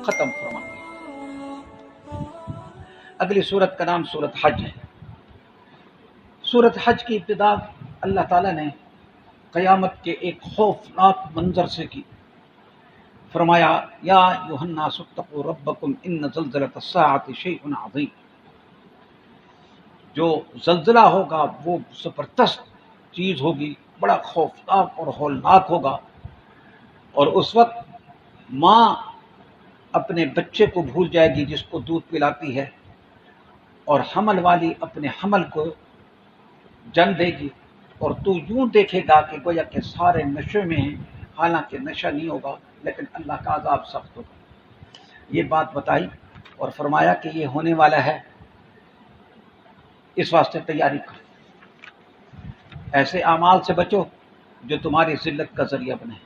ختم فرما دیا۔ اگلی صورت کا نام صورت حج ہے۔ صورت حج کی ابتدا اللہ تعالیٰ نے قیامت کے ایک خوفناک منظر سے کی۔ فرمایا یا ایھا الناس اتقوا ربکم ان زلزلۃ الساعۃ شیء عظیم۔ جو زلزلہ ہوگا وہ زبردست چیز ہوگی، بڑا خوفناک اور ہولناک ہوگا، اور اس وقت ماں اپنے بچے کو بھول جائے گی جس کو دودھ پلاتی ہے، اور حمل والی اپنے حمل کو جن دے گی، اور تو یوں دیکھے گا کہ گویا کہ سارے نشے میں ہیں، حالانکہ نشہ نہیں ہوگا لیکن اللہ کا عذاب سخت ہوگا۔ یہ بات بتائی اور فرمایا کہ یہ ہونے والا ہے، اس واسطے تیاری کرو، ایسے اعمال سے بچو جو تمہاری ذلت کا ذریعہ بنے،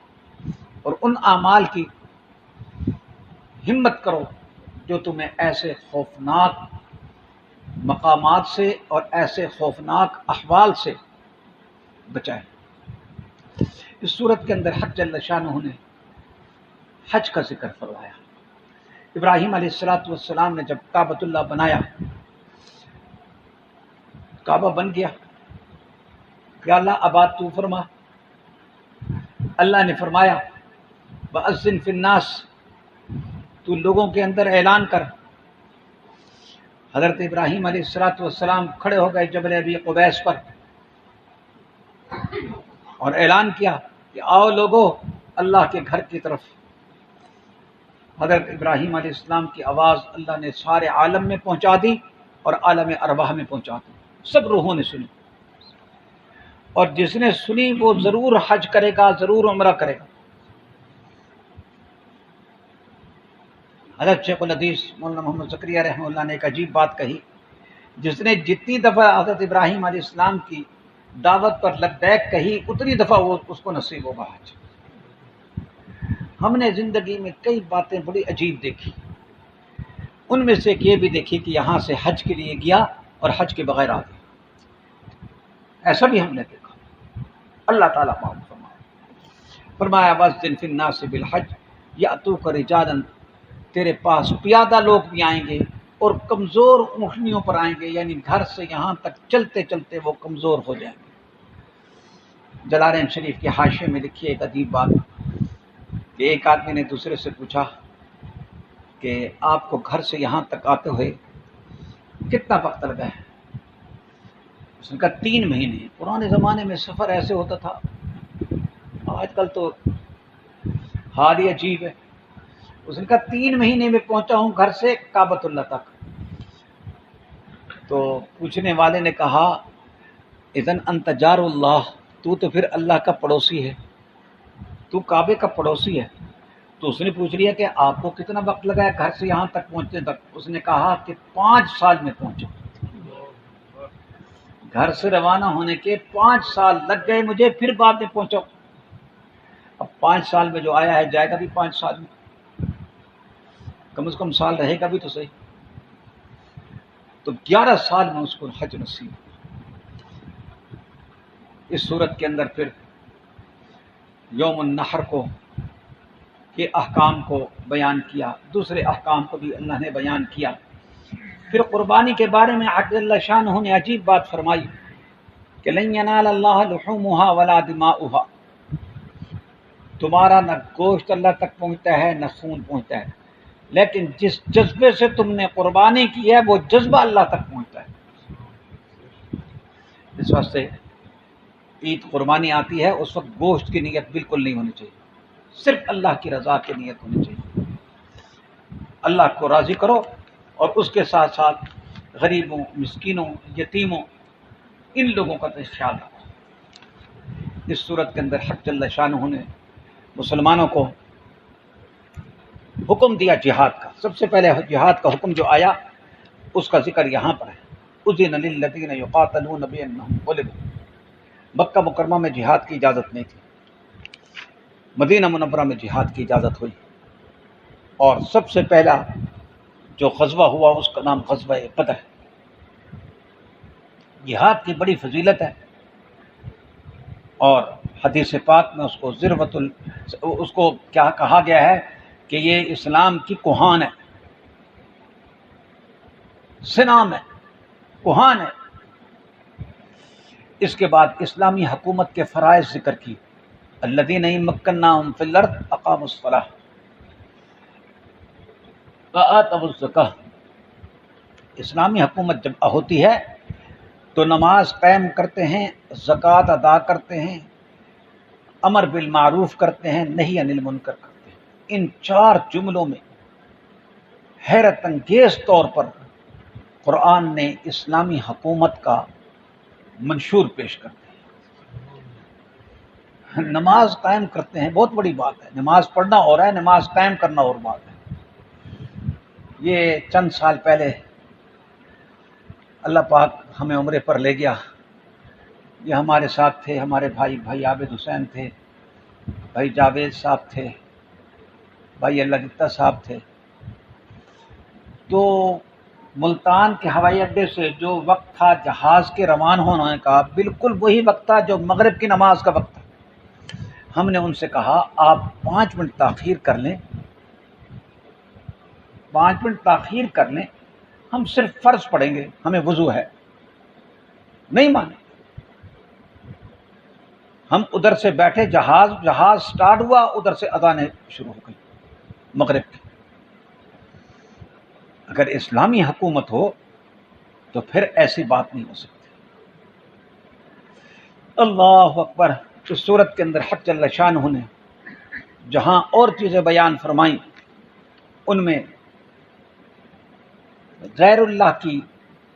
اور ان اعمال کی ہمت کرو جو تمہیں ایسے خوفناک مقامات سے اور ایسے خوفناک احوال سے بچائے۔ اس صورت کے اندر حق جل شانہ نے حج کا ذکر فرمایا۔ ابراہیم علیہ السلام نے جب کعبۃ اللہ بنایا، کعبہ بن گیا، کہ اللہ آباد تو فرما۔ اللہ نے فرمایا وَأَذِّن فِي النَّاسِ، تو لوگوں کے اندر اعلان کر۔ حضرت ابراہیم علیہ السلام کھڑے ہو گئے جبل ابی قبیس پر اور اعلان کیا کہ آؤ لوگو اللہ کے گھر کی طرف۔ حضرت ابراہیم علیہ السلام کی آواز اللہ نے سارے عالم میں پہنچا دی اور عالم ارواح میں پہنچا دی، سب روحوں نے سنی، اور جس نے سنی وہ ضرور حج کرے گا، ضرور عمرہ کرے گا۔ حضرت شیخ الحدیث مولانا محمد زکریا رحمہ اللہ نے ایک عجیب بات کہی، جس نے جتنی دفعہ حضرت ابراہیم علیہ السلام کی دعوت پر لبیک کہی اتنی دفعہ وہ اس کو نصیب ہوگا حج۔ ہم نے زندگی میں کئی باتیں بڑی عجیب دیکھی، ان میں سے ایک یہ بھی دیکھی کہ یہاں سے حج کے لیے گیا اور حج کے بغیر آ گیا، ایسا بھی ہم نے دیکھا۔ اللہ تعالیٰ معاف فرمایا وَأَذِّن فِي النَّاسِ بِالْحَجِّ يَأْتُوكَ رِجَالًا، تیرے پاس پیادہ لوگ بھی آئیں گے اور کمزور اونٹنیوں پر آئیں گے، یعنی گھر سے یہاں تک چلتے چلتے وہ کمزور ہو جائیں گے۔ جلالین شریف کے حاشیے میں لکھی ایک عجیب بات کہ ایک آدمی نے دوسرے سے پوچھا کہ آپ کو گھر سے یہاں تک آتے ہوئے کتنا وقت لگا ہے؟ اس نے کہا 3 مہینے۔ پرانے زمانے میں سفر ایسے ہوتا تھا، آج کل تو حال ہی عجیب ہے۔ اس نے کہا 3 مہینے میں پہنچا ہوں گھر سے کعبۃ اللہ تک۔ تو پوچھنے والے نے کہا اذن انت جار اللہ، تو پھر اللہ کا پڑوسی ہے، تو کعبے کا پڑوسی ہے۔ تو اس نے پوچھ لیا کہ آپ کو کتنا وقت لگا ہے گھر سے یہاں تک پہنچنے تک؟ اس نے کہا کہ 5 سال میں پہنچا، گھر سے روانہ ہونے کے 5 سال لگ گئے مجھے، پھر بعد میں پہنچا۔ اب 5 سال میں جو آیا ہے جائے گا بھی 5 سال میں، کم از کم سال رہے گا بھی تو صحیح۔ تو 11 سال میں اس کو حج نصیب۔ اس صورت کے اندر پھر یوم النحر کو کے احکام کو بیان کیا، دوسرے احکام کو بھی اللہ نے بیان کیا۔ پھر قربانی کے بارے میں حق اللہ شانہ نے عجیب بات فرمائی کہ لن ینال اللہ لحومها ولا دماؤها، تمہارا نہ گوشت اللہ تک پہنچتا ہے نہ خون پہنچتا ہے، لیکن جس جذبے سے تم نے قربانی کی ہے وہ جذبہ اللہ تک پہنچتا ہے۔ اس واسطے عید قربانی آتی ہے اس وقت گوشت کی نیت بالکل نہیں ہونی چاہیے، صرف اللہ کی رضا کی نیت ہونی چاہیے۔ اللہ کو راضی کرو اور اس کے ساتھ ساتھ غریبوں، مسکینوں، یتیموں، ان لوگوں کا تو خیال رکھو۔ اس صورت کے اندر حق جل شانہ نے مسلمانوں کو حکم دیا جہاد کا۔ سب سے پہلے جہاد کا حکم جو آیا اس کا ذکر یہاں پر ہے، اذن للذین یقاتلون بانہم ظلموا۔ مکہ مکرمہ میں جہاد کی اجازت نہیں تھی، مدینہ منورہ میں جہاد کی اجازت ہوئی، اور سب سے پہلا جو غزوہ ہوا اس کا نام غزوہ بدر ہے۔ جہاد کی بڑی فضیلت ہے، اور حدیث پاک میں اس کو کیا کہا گیا ہے کہ یہ اسلام کی کوہان ہے، سنام ہے، کوہان ہے۔ اس کے بعد اسلامی حکومت کے فرائض ذکر کی، الذین مکناہم فی الارض اقاموا الصلاۃ وآتوا الزکاۃ۔ اسلامی حکومت جب ہوتی ہے تو نماز قائم کرتے ہیں، زکوٰۃ ادا کرتے ہیں، امر بالمعروف کرتے ہیں، نہی عن المنکر کرتے ہیں۔ ان چار جملوں میں حیرت انگیز طور پر قرآن نے اسلامی حکومت کا منشور پیش کرتے ہیں۔ نماز قائم کرتے ہیں، بہت بڑی بات ہے، نماز پڑھنا اور ہے، نماز قائم کرنا اور بات ہے۔ یہ چند سال پہلے اللہ پاک ہمیں عمرے پر لے گیا، یہ ہمارے ساتھ تھے ہمارے بھائی عابد حسین تھے، بھائی جاوید صاحب تھے، بھائی اللہ دتہ صاحب تھے۔ تو ملتان کے ہوائی اڈے سے جو وقت تھا جہاز کے روان ہونے کا، بالکل وہی وقت تھا جو مغرب کی نماز کا وقت تھا۔ ہم نے ان سے کہا آپ 5 منٹ تاخیر کر لیں، 5 منٹ تاخیر کر لیں، ہم صرف فرض پڑھیں گے، ہمیں وضو ہے۔ نہیں مانے، ہم ادھر سے بیٹھے، جہاز سٹارٹ ہوا، ادھر سے اذانیں شروع ہو گئی مغرب کی۔ اگر اسلامی حکومت ہو تو پھر ایسی بات نہیں ہو سکتی۔ اللہ اکبر۔ اس صورت کے اندر حق جل شانہ نے جہاں اور چیزیں بیان فرمائیں، ان میں غیر اللہ کی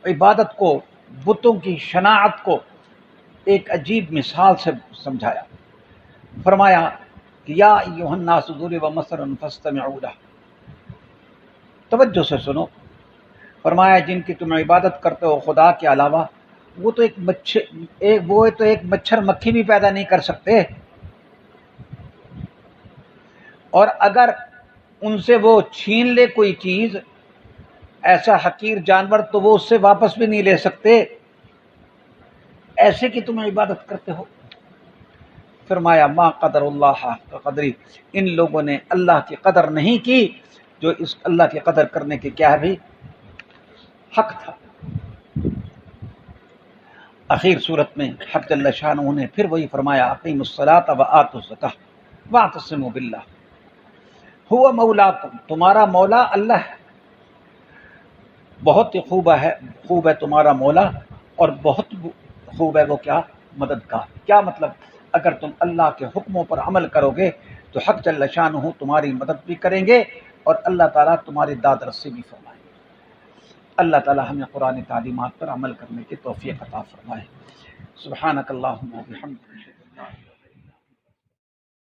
عبادت کو، بتوں کی شناعت کو ایک عجیب مثال سے سمجھایا۔ فرمایا کہ یا ایھا الناس ضرب مثل فاستمعوا لہ، توجہ سے سنو۔ فرمایا جن کی تم عبادت کرتے ہو خدا کے علاوہ، وہ تو ایک مچھر مکھی بھی پیدا نہیں کر سکتے، اور اگر ان سے وہ چھین لے کوئی چیز، ایسا حقیر جانور، تو وہ اس سے واپس بھی نہیں لے سکتے، ایسے کی تم عبادت کرتے ہو۔ فرمایا ما قدر اللہ حق قدری، ان لوگوں نے اللہ کی قدر نہیں کی جو اس اللہ کی قدر کرنے کے کیا بھی حق تھا۔ اخیر صورت میں حق جل شانہ نے پھر وہی فرمایا اقیموا الصلاۃ وآتوا الزکاۃ واعتصموا باللہ هو مولاکم، تمہارا مولا اللہ ہے، بہت ہی خوب ہے تمہارا مولا، اور بہت خوب ہے وہ کیا مددگار۔ کیا مطلب؟ اگر تم اللہ کے حکموں پر عمل کرو گے تو حق جل شانہ تمہاری مدد بھی کریں گے، اور اللہ تعالیٰ تمہاری داد رسی بھی فرمائیں گے۔ اللہ تعالیٰ ہمیں قرآن تعلیمات پر عمل کرنے کی توفیق عطا فرمائے۔ سبحانک اللہم و بحمدک۔